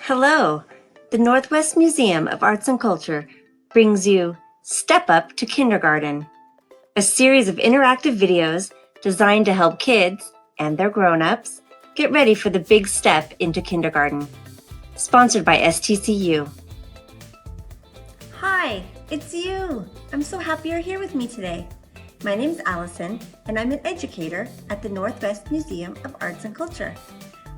Hello! The Northwest Museum of Arts and Culture brings you Step Up to Kindergarten, a series of interactive videos designed to help kids and their grown-ups get ready for the big step into kindergarten. Sponsored by STCU. Hi, it's you! I'm so happy you're here with me today. My name's Allison, and I'm an educator at the Northwest Museum of Arts and Culture.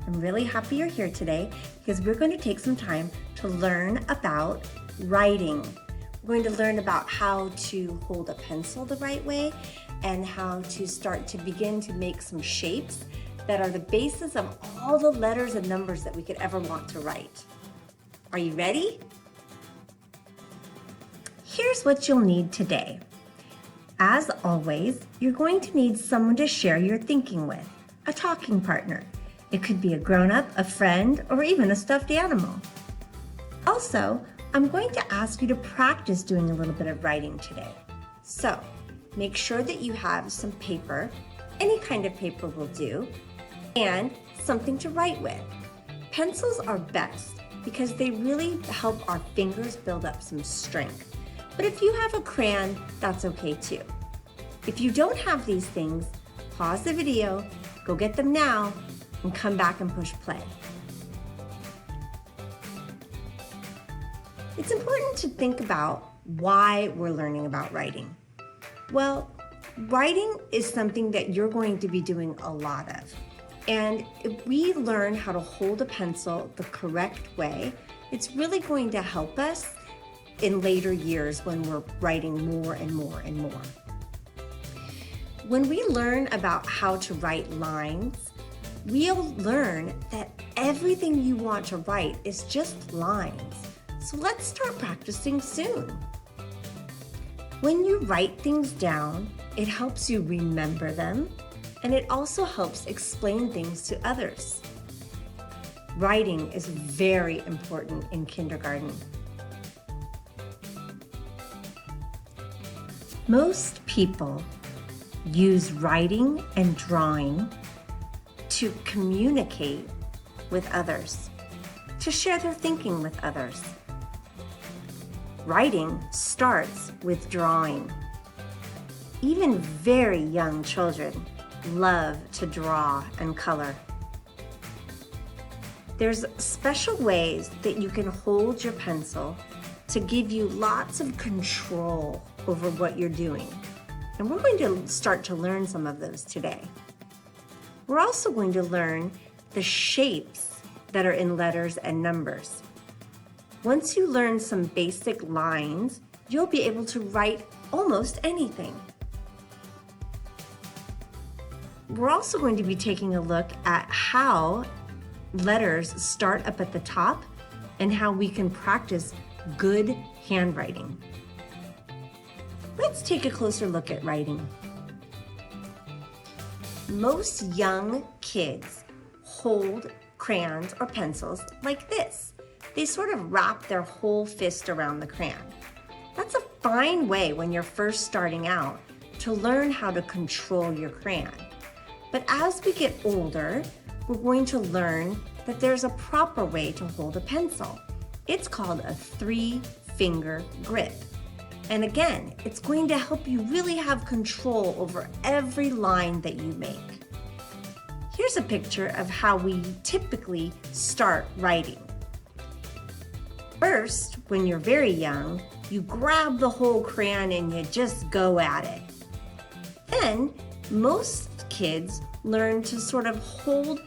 I'm really happy you're here today because we're going to take some time to learn about writing. We're going to learn about how to hold a pencil the right way and how to start to begin to make some shapes that are the basis of all the letters and numbers that we could ever want to write. Are you ready? Here's what you'll need today. As always, you're going to need someone to share your thinking with, a talking partner. It could be a grown-up, a friend, or even a stuffed animal. Also, I'm going to ask you to practice doing a little bit of writing today. So, make sure that you have some paper, any kind of paper will do, and something to write with. Pencils are best because they really help our fingers build up some strength. But if you have a crayon, that's okay too. If you don't have these things, pause the video, go get them now, and come back and push play. It's important to think about why we're learning about writing. Well, writing is something that you're going to be doing a lot of. And if we learn how to hold a pencil the correct way, it's really going to help us in later years when we're writing more and more and more. When we learn about how to write lines, we'll learn that everything you want to write is just lines. So let's start practicing soon. When you write things down, it helps you remember them, and it also helps explain things to others. Writing is very important in kindergarten. Most people use writing and drawing to communicate with others, to share their thinking with others. Writing starts with drawing. Even very young children love to draw and color. There's special ways that you can hold your pencil to give you lots of control over what you're doing. And we're going to start to learn some of those today. We're also going to learn the shapes that are in letters and numbers. Once you learn some basic lines, you'll be able to write almost anything. We're also going to be taking a look at how letters start up at the top and how we can practice good handwriting. Let's take a closer look at writing. Most young kids hold crayons or pencils like this. They sort of wrap their whole fist around the crayon. That's a fine way when you're first starting out to learn how to control your crayon. But as we get older, we're going to learn that there's a proper way to hold a pencil. It's called a 3-finger grip. And again, it's going to help you really have control over every line that you make. Here's a picture of how we typically start writing. First, when you're very young, you grab the whole crayon and you just go at it. Then, most kids learn to sort of hold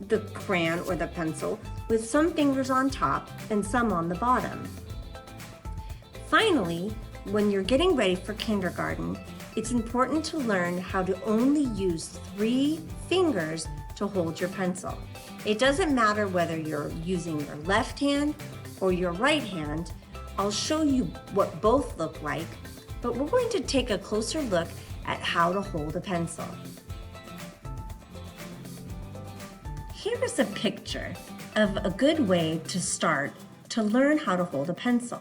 the crayon or the pencil with some fingers on top and some on the bottom. Finally, when you're getting ready for kindergarten, it's important to learn how to only use 3 fingers to hold your pencil. It doesn't matter whether you're using your left hand or your right hand. I'll show you what both look like, but we're going to take a closer look at how to hold a pencil. Here's a picture of a good way to start to learn how to hold a pencil.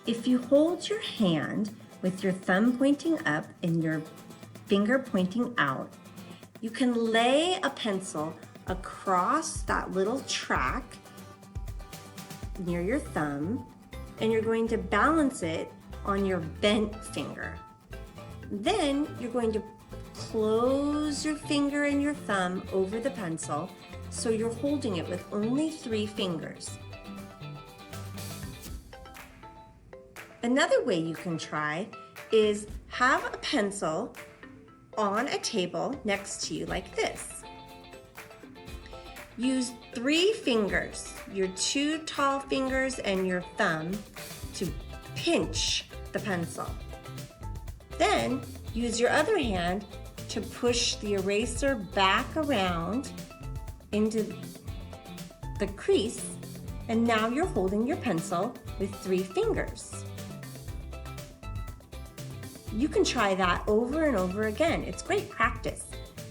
If you hold your hand with your thumb pointing up and your finger pointing out, you can lay a pencil across that little track near your thumb, and you're going to balance it on your bent finger. Then you're going to close your finger and your thumb over the pencil so you're holding it with only 3 fingers. Another way you can try is have a pencil on a table next to you like this. Use 3 fingers, your 2 tall fingers and your thumb, to pinch the pencil. Then use your other hand to push the eraser back around into the crease, and now you're holding your pencil with 3 fingers. You can try that over and over again. It's great practice.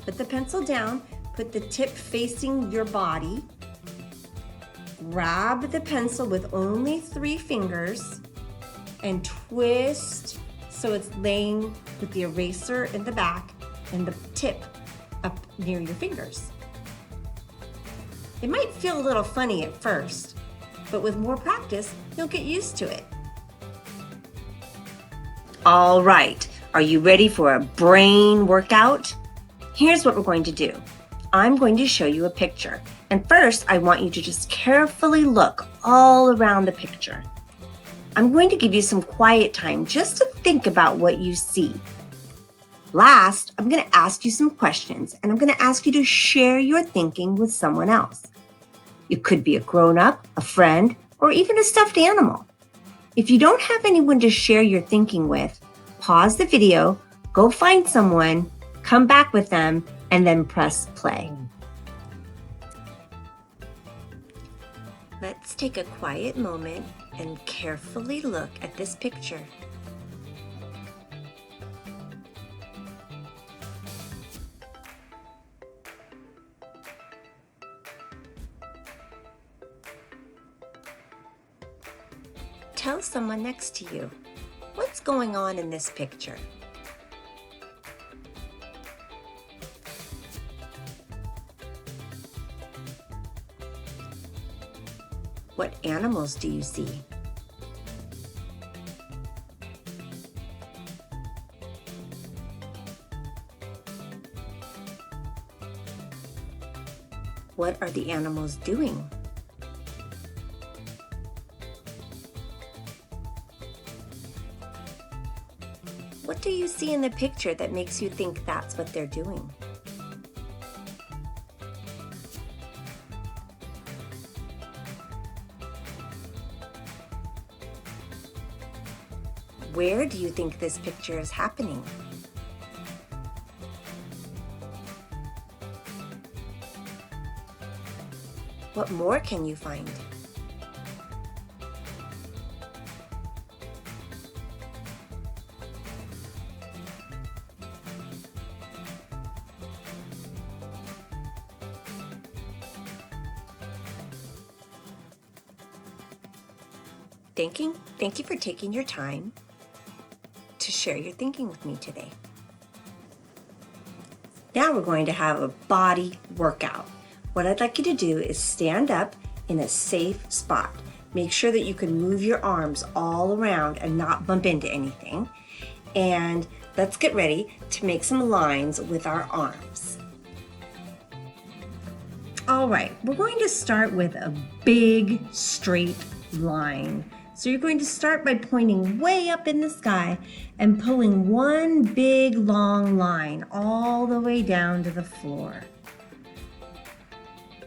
Put the pencil down, put the tip facing your body, grab the pencil with only 3 fingers, and twist so it's laying with the eraser in the back and the tip up near your fingers. It might feel a little funny at first, but with more practice, you'll get used to it. All right, are you ready for a brain workout? Here's what we're going to do. I'm going to show you a picture. And first, I want you to just carefully look all around the picture. I'm going to give you some quiet time just to think about what you see. Last, I'm going to ask you some questions, and I'm going to ask you to share your thinking with someone else. It could be a grown-up, a friend, or even a stuffed animal. If you don't have anyone to share your thinking with, pause the video, go find someone, come back with them, and then press play. Let's take a quiet moment and carefully look at this picture. Tell someone next to you, what's going on in this picture? What animals do you see? What are the animals doing? What do you see in the picture that makes you think that's what they're doing? Where do you think this picture is happening? What more can you find? Thank you for taking your time to share your thinking with me today. Now we're going to have a body workout. What I'd like you to do is stand up in a safe spot. Make sure that you can move your arms all around and not bump into anything. And let's get ready to make some lines with our arms. All right, we're going to start with a big straight line. So you're going to start by pointing way up in the sky and pulling one big long line all the way down to the floor.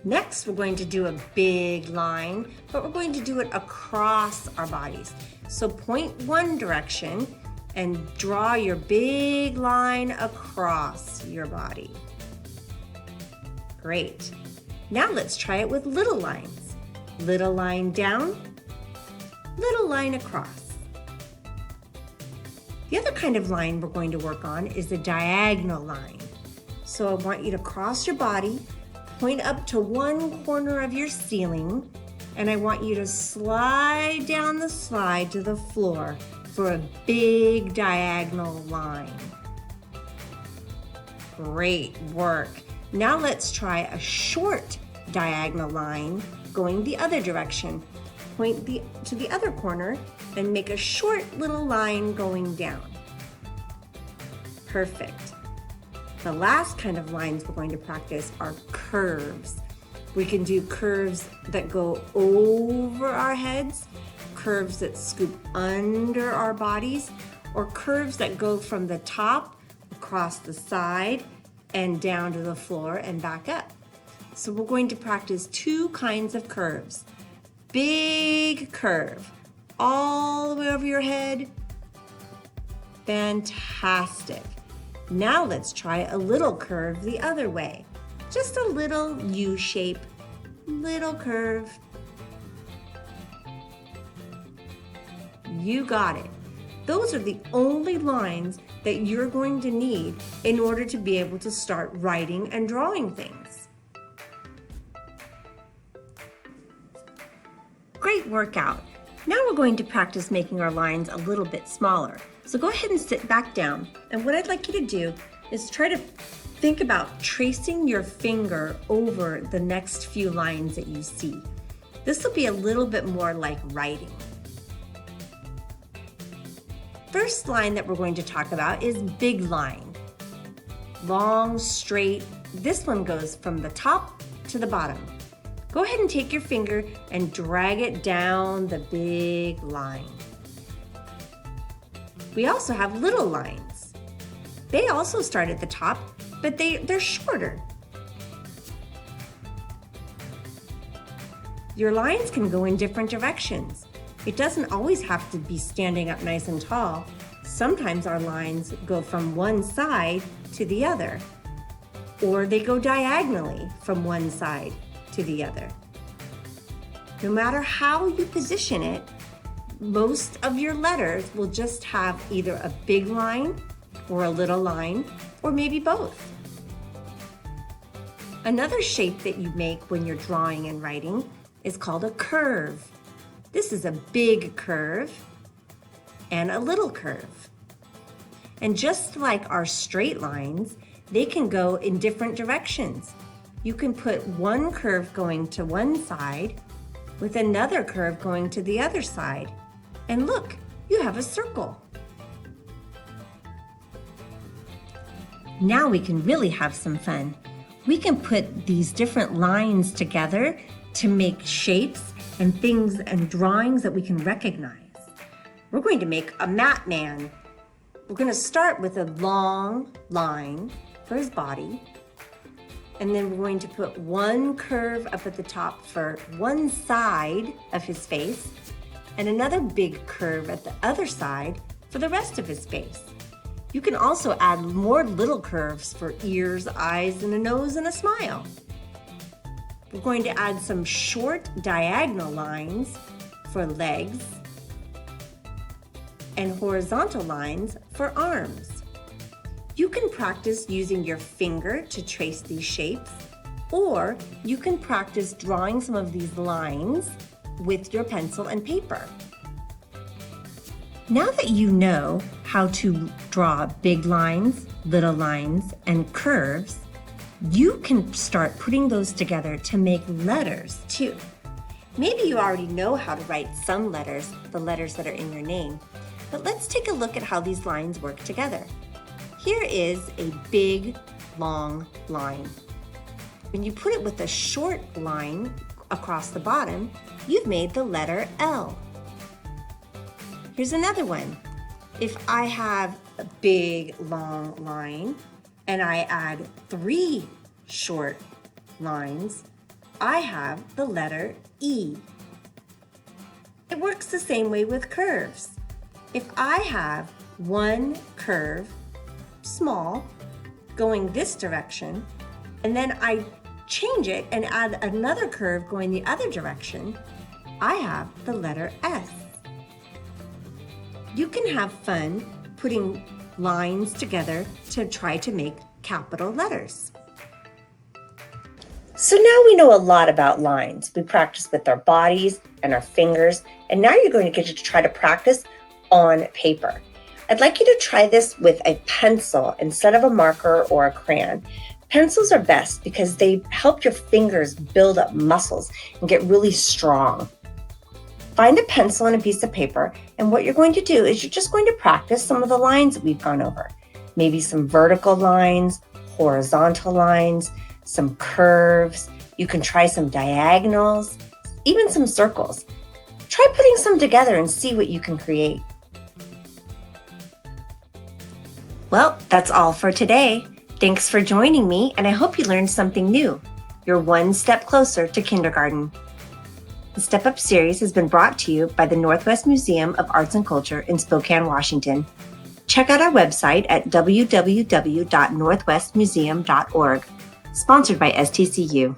Next, we're going to do a big line, but we're going to do it across our bodies. So point one direction and draw your big line across your body. Great. Now let's try it with little lines. Little line down, little line across. The other kind of line we're going to work on is the diagonal line. So I want you to cross your body, point up to one corner of your ceiling, and I want you to slide down the slide to the floor for a big diagonal line. Great work. Now let's try a short diagonal line going the other direction. point to the other corner and make a short little line going down. Perfect. The last kind of lines we're going to practice are curves. We can do curves that go over our heads, curves that scoop under our bodies, or curves that go from the top across the side and down to the floor and back up. So we're going to practice two kinds of curves. Big curve, all the way over your head. Fantastic. Now let's try a little curve the other way. Just a little U shape, little curve. You got it. Those are the only lines that you're going to need in order to be able to start writing and drawing things. Great workout. Now we're going to practice making our lines a little bit smaller. So go ahead and sit back down. And what I'd like you to do is try to think about tracing your finger over the next few lines that you see. This will be a little bit more like writing. First line that we're going to talk about is big line. Long, straight. This one goes from the top to the bottom. Go ahead and take your finger and drag it down the big line. We also have little lines. They also start at the top, but they're shorter. Your lines can go in different directions. It doesn't always have to be standing up nice and tall. Sometimes our lines go from one side to the other, or they go diagonally from one side to the other. No matter how you position it, most of your letters will just have either a big line or a little line, or maybe both. Another shape that you make when you're drawing and writing is called a curve. This is a big curve and a little curve. And just like our straight lines, they can go in different directions. You can put one curve going to one side with another curve going to the other side. And look, you have a circle. Now we can really have some fun. We can put these different lines together to make shapes and things and drawings that we can recognize. We're going to make a mat man. We're going to start with a long line for his body. And then we're going to put one curve up at the top for one side of his face and another big curve at the other side for the rest of his face. You can also add more little curves for ears, eyes, and a nose and a smile. We're going to add some short diagonal lines for legs and horizontal lines for arms. You can practice using your finger to trace these shapes, or you can practice drawing some of these lines with your pencil and paper. Now that you know how to draw big lines, little lines, and curves, you can start putting those together to make letters too. Maybe you already know how to write some letters, the letters that are in your name, but let's take a look at how these lines work together. Here is a big, long line. When you put it with a short line across the bottom, you've made the letter L. Here's another one. If I have a big, long line and I add 3 short lines, I have the letter E. It works the same way with curves. If I have one curve, small, going this direction, and then I change it and add another curve going the other direction, I have the letter S. You can have fun putting lines together to try to make capital letters. So now we know a lot about lines. We practice with our bodies and our fingers, and now you're going to get to try to practice on paper. I'd like you to try this with a pencil instead of a marker or a crayon. Pencils are best because they help your fingers build up muscles and get really strong. find a pencil and a piece of paper, and what you're going to do is you're just going to practice some of the lines that we've gone over. Maybe some vertical lines, horizontal lines, some curves. You can try some diagonals, even some circles. Try putting some together and see what you can create. Well, that's all for today. Thanks for joining me, and I hope you learned something new. You're one step closer to kindergarten. The Step Up series has been brought to you by the Northwest Museum of Arts and Culture in Spokane, Washington. Check out our website at www.northwestmuseum.org, sponsored by STCU.